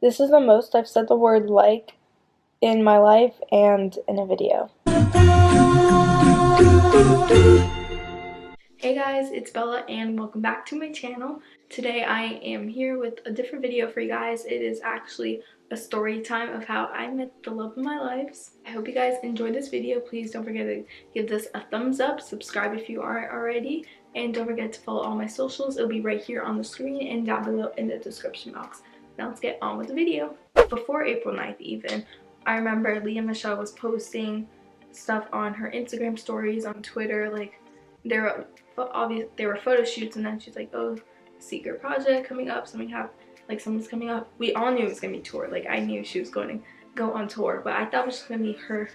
This is the most I've said the word like in my life and in a video. Hey guys, it's Bella and welcome back to my channel. Today I am here with a different video for you guys. It is actually a story time of how I met the love of my life. I hope you guys enjoyed this video. Please don't forget to give this a thumbs up, subscribe if you aren't already, and don't forget to follow all my socials. It'll be right here on the screen and down below in the description box. Now let's get on with the video. Before April 9th even, I remember Lea Michele was posting stuff on her Instagram stories, on Twitter, like there were photo shoots, and then she's like, oh, secret project coming up, someone's coming up. We all knew it was gonna be tour. Like, I knew she was going to go on tour, but I thought it was just gonna be her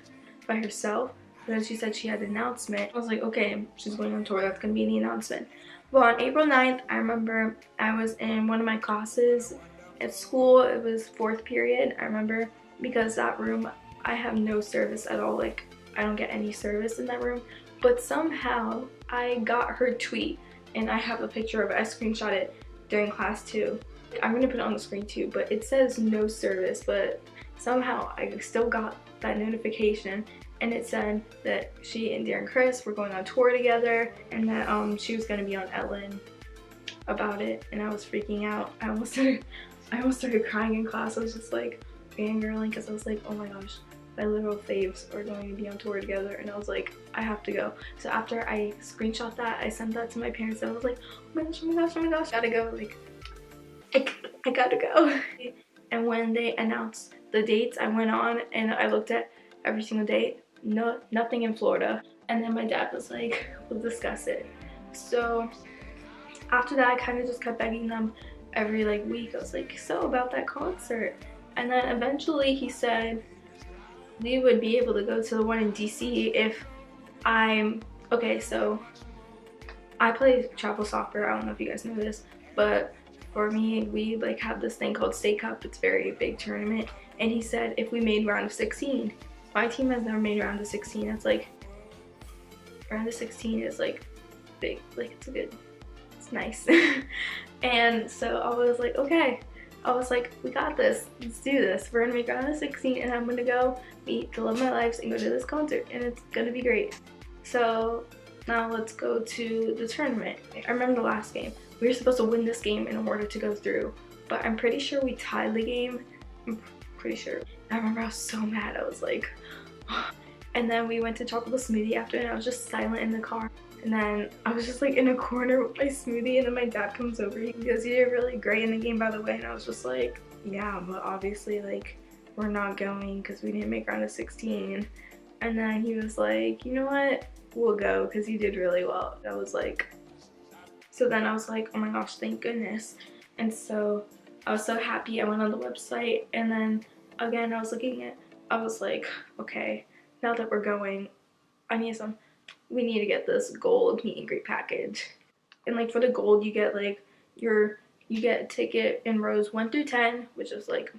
by herself. But then she said she had an announcement. I was like, okay, she's going on tour, that's gonna be the announcement. Well, on April 9th, I remember I was in one of my classes at school. It was 4th period, I remember, because that room, I have no service at all. Like, I don't get any service in that room. But somehow I got her tweet, and I have a picture of it. I screenshot it during class too. I'm gonna put it on the screen too, but it says no service, but somehow I still got that notification, and it said that she and Darren Criss were going on tour together, and that she was gonna be on Ellen about it, and I was freaking out. I almost started crying in class. I was just like fangirling because I was like, oh my gosh, my literal faves are going to be on tour together, and I was like, I have to go. So after I screenshot that, I sent that to my parents, and I was like, oh my gosh, oh my gosh, oh my gosh, gotta go. Like, I gotta go. And when they announced the dates, I went on and I looked at every single date. Nothing in Florida. And then my dad was like, we'll discuss it. So after that, I kind of just kept begging them every like week. I was like, so about that concert. And then eventually he said we would be able to go to the one in DC if okay, so I play travel soccer. I don't know if you guys know this, but for me, we like have this thing called State Cup. It's a very big tournament, and he said if we made round of 16, my team has never made round of 16. It's like round of 16 is like big, like it's nice. And so I was like, okay. I was like, we got this, let's do this. We're gonna make round of 16, and I'm gonna go meet the love of my life and go to this concert, and it's gonna be great. So now let's go to the tournament. I remember the last game. We were supposed to win this game in order to go through, but I'm pretty sure we tied the game. I'm pretty sure. I remember I was so mad. I was like, and then we went to chocolate smoothie after, and I was just silent in the car. And then I was just like in a corner with my smoothie, and then my dad comes over. He goes, you did really great in the game, by the way. And I was just like, yeah, but obviously like we're not going because we didn't make round of 16. And then he was like, you know what, we'll go because you did really well. I was like, so then I was like, oh my gosh, thank goodness. And so I was so happy. I went on the website, and then again I was like, okay, now that we're going, we need to get this gold meet and greet package. And like for the gold, you get like you get a ticket in rows 1 through 10, which is like,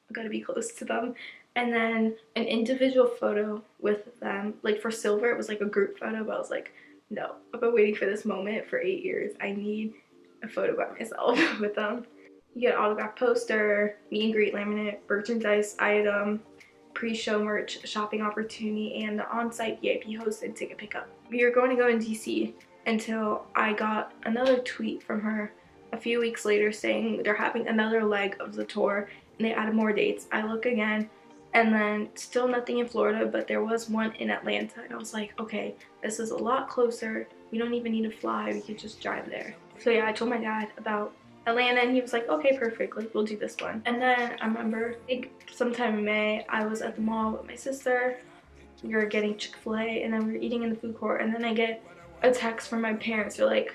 I gotta be close to them, and then an individual photo with them. Like for silver, it was like a group photo, but I was like, no, I've been waiting for this moment for 8 years. I need a photo by myself with them. You get an autographed poster, meet and greet laminate, merchandise item, pre-show merch, shopping opportunity, and the on-site VIP hosted ticket pickup. We were going to go in DC until I got another tweet from her a few weeks later saying they're having another leg of the tour, and they added more dates. I look again, and then still nothing in Florida, but there was one in Atlanta, and I was like, okay, this is a lot closer. We don't even need to fly, we could just drive there. So yeah, I told my dad about Atlanta, and he was like, okay, perfect, like we'll do this one. And then I remember, I think sometime in May, I was at the mall with my sister. We were getting Chick-fil-A, and then we were eating in the food court, and then I get a text from my parents. They're like,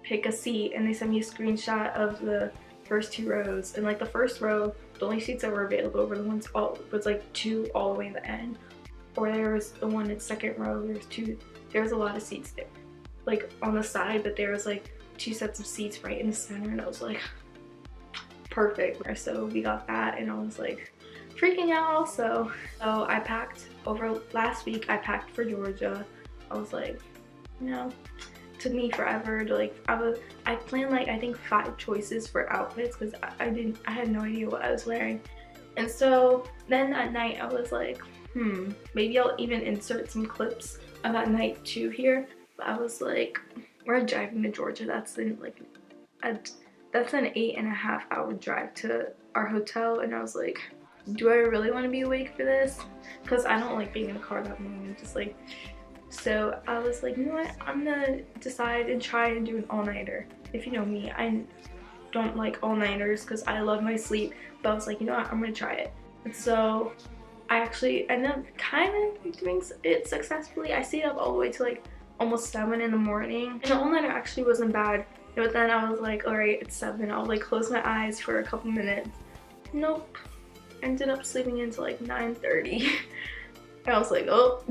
pick a seat, and they sent me a screenshot of the first 2 rows. And like the first row, the only seats that were available were the ones was like 2 all the way to the end, or there was the one in the second row. There was a lot of seats there, like on the side, but there was like 2 sets of seats right in the center, and I was like, perfect. So we got that, and I was like freaking out also. So I packed over last week. I packed for Georgia. I was like, you know, took me forever to like, I planned like I think 5 choices for outfits because I had no idea what I was wearing. And so then that night I was like, maybe I'll even insert some clips of that night too here. But I was like, we're driving to Georgia. That's in like that's an 8.5 hour drive to our hotel, and I was like, do I really want to be awake for this? Because I don't like being in the car that long. Just like, so I was like, you know what, I'm gonna decide and try and do an all-nighter. If you know me, I don't like all-nighters because I love my sleep, but I was like, you know what, I'm gonna try it. And so I actually ended up kind of doing it successfully. I stayed up all the way to like almost 7 in the morning, and the all-nighter actually wasn't bad. But then I was like, all right, it's 7. I'll like close my eyes for a couple minutes. Nope. Ended up sleeping until like 9:30. I was like, oh.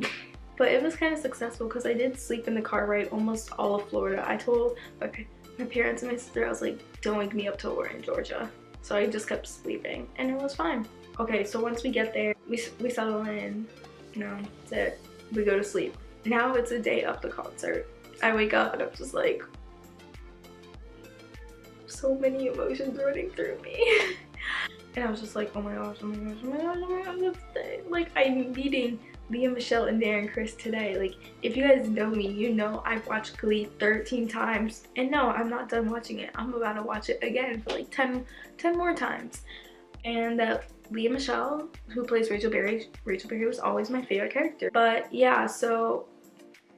But it was kind of successful because I did sleep in the car ride almost all of Florida. I told my parents and my sister, I was like, don't wake me up till we're in Georgia. So I just kept sleeping and it was fine. Okay, so once we get there, we settle in, you know, that's it. We go to sleep. Now it's a day of the concert. I wake up and I'm just like, so many emotions running through me. And I was just like, oh my gosh, oh my gosh, oh my gosh, oh my gosh, that's the day. Like, I'm meeting Lea Michele and Darren Criss today. Like, if you guys know me, you know I've watched Glee 13 times. And no, I'm not done watching it. I'm about to watch it again for like 10 more times. And Lea Michele, who plays Rachel Berry was always my favorite character. But yeah, so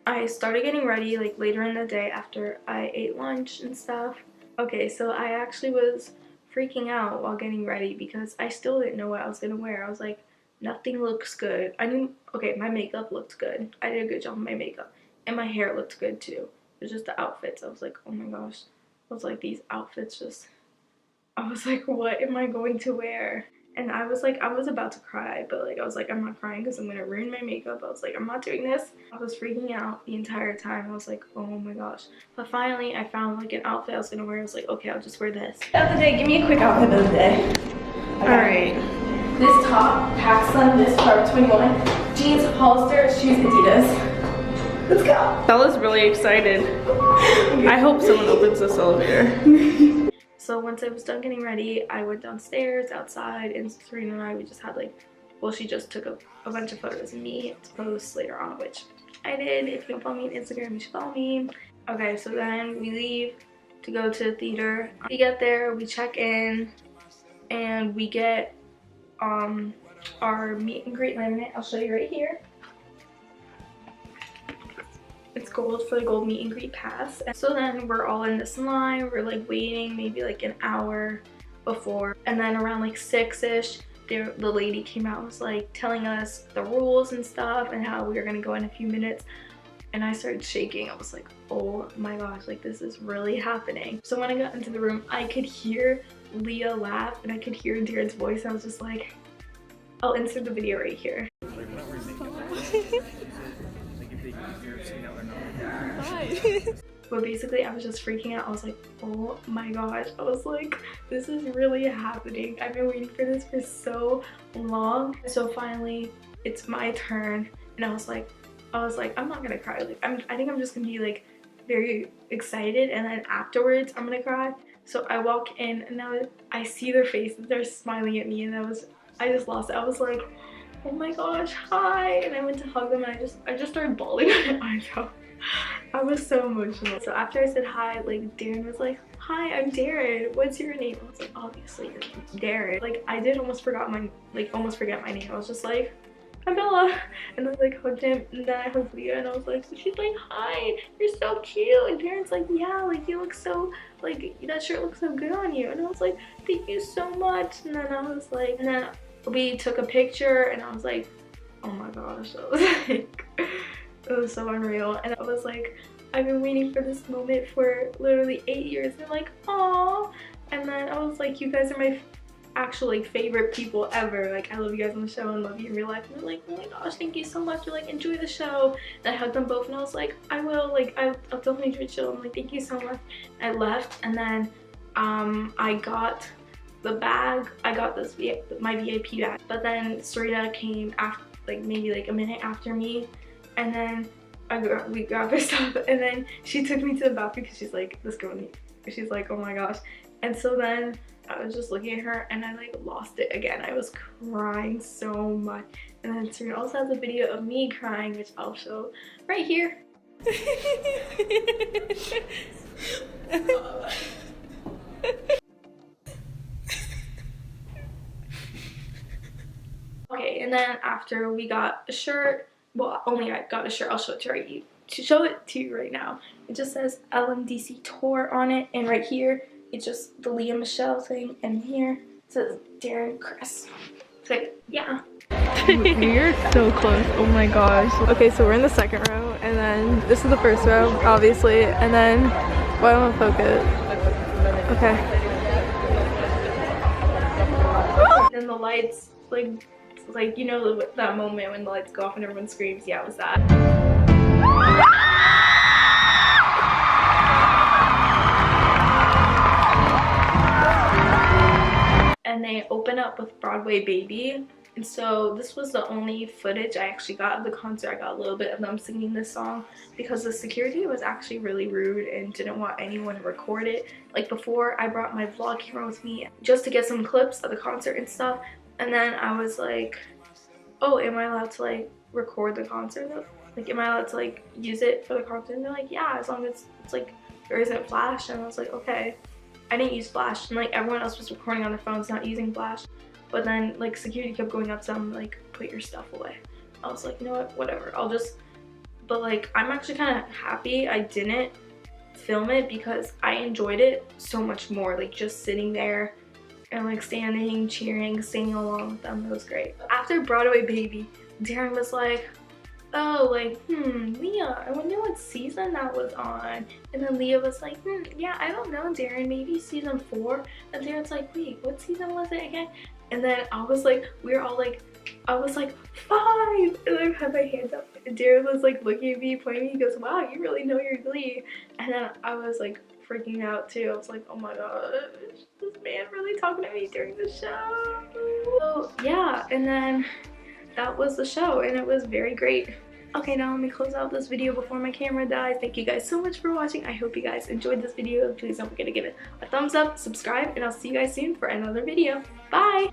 I started getting ready like later in the day after I ate lunch and stuff. Okay, so I actually was freaking out while getting ready because I still didn't know what I was gonna wear. I was like, nothing looks good. I knew, okay, my makeup looked good. I did a good job with my makeup. And my hair looked good too. It was just the outfits. I was like, oh my gosh. I was like, these outfits just, I was like, what am I going to wear? And I was like, I was about to cry, but like, I was like, I'm not crying because I'm gonna ruin my makeup. I was like, I'm not doing this. I was freaking out the entire time. I was like, oh my gosh. But finally, I found like an outfit I was gonna wear. I was like, okay, I'll just wear this. Of the day, give me a quick outfit of the day. Okay. All right. This top, Paxson, this Forever 21, jeans, Hollister, shoes, Adidas. Let's go. Bella's really excited. I hope someone opens this elevator. So once I was done getting ready, I went downstairs, outside, and Serena and I, we just had like, well, she just took a bunch of photos of me to post later on, which I did. If you don't follow me on Instagram, you should follow me. Okay, so then we leave to go to the theater. We get there, we check in, and we get our meet and greet laminate. I'll show you right here. It's gold for the gold meet and greet pass. And so then we're all in this line. We're like waiting maybe like an hour before. And then around like 6-ish, the lady came out and was like telling us the rules and stuff and how we were gonna go in a few minutes. And I started shaking. I was like, oh my gosh, like this is really happening. So when I got into the room, I could hear Lea laugh and I could hear Darren's voice. I was just like, I'll insert the video right here. But basically I was just freaking out. I was like, oh my gosh. I was like, this is really happening. I've been waiting for this for so long. So finally it's my turn and I was like, I'm not gonna cry. Like I think I'm just gonna be like very excited and then afterwards I'm gonna cry. So I walk in and now I see their faces. They're smiling at me and I just lost it. I was like, oh my gosh, hi. And I went to hug them and I just started bawling my eyes out. I was so emotional. So after I said hi, like Darren was like, hi, I'm Darren. What's your name? I was like, obviously you're Darren. Like I did almost forget my name. I was just like, I'm Bella. And then like hugged him and then I hugged Lea and I was like, she's like, hi, you're so cute. And Darren's like, yeah, like you look so, like that shirt looks so good on you. And I was like, thank you so much. And then I was like, and then we took a picture and I was like, oh my gosh. I was like, it was so unreal. And I was like, I've been waiting for this moment for literally 8 years. And like, aw. And then I was like, you guys are my actual like favorite people ever. Like I love you guys on the show and love you in real life. And they're like, oh my gosh, thank you so much. You're like, enjoy the show. And I hugged them both and I was like, I will. Like I'll definitely enjoy the show. I'm like, thank you so much. I left and then I got the bag. I got this my VIP bag. But then Serena came after, like maybe like a minute after me. And then we grabbed our stuff, and then she took me to the bathroom because she's like, this girl she's like, oh my gosh. And so then I was just looking at her and I like lost it again. I was crying so much. And then Serena also has a video of me crying, which I'll show right here. Okay, and then after we got a shirt, well, only I got a shirt, I'll show it to you right now. It just says LMDC tour on it, and right here it's just the Lea Michele thing, and here it says Darren Criss. So yeah. You're so close. Oh my gosh. Okay, so we're in the second row, and then this is the first row, obviously, and then why don't I focus? Okay. And the lights, like you know that moment when the lights go off and everyone screams. Yeah, it was that. And they open up with Broadway Baby. And so this was the only footage I actually got of the concert. I got a little bit of them singing this song because the security was actually really rude and didn't want anyone to record it. Like before, I brought my vlog camera with me just to get some clips of the concert and stuff. And then I was like, oh, am I allowed to like record the concert? Like, am I allowed to like use it for the concert? And they're like, yeah, as long as it's like there isn't flash. And I was like, okay. I didn't use flash, and like everyone else was recording on their phones, not using flash. But then like security kept going up to them like, put your stuff away. I was like, you know what, whatever, I'll just, but like I'm actually kind of happy I didn't film it because I enjoyed it so much more, like just sitting there and like standing, cheering, singing along with them. It was great. After Broadway Baby, Darren was like, oh, like, Lea, I wonder what season that was on. And then Lea was like, yeah, I don't know, Darren, maybe season 4. And Darren's like, wait, what season was it again? And then I was like, we were all like, I was like, 5! And I had my hands up. And Darren was like looking at me, pointing. He goes, wow, you really know your Glee. And then I was like freaking out too. I was like, oh my gosh, this man really talking to me during the show. So yeah, and then that was the show, and it was very great. Okay, now let me close out this video before my camera dies. Thank you guys so much for watching. I hope you guys enjoyed this video. Please don't forget to give it a thumbs up, subscribe, and I'll see you guys soon for another video. Bye!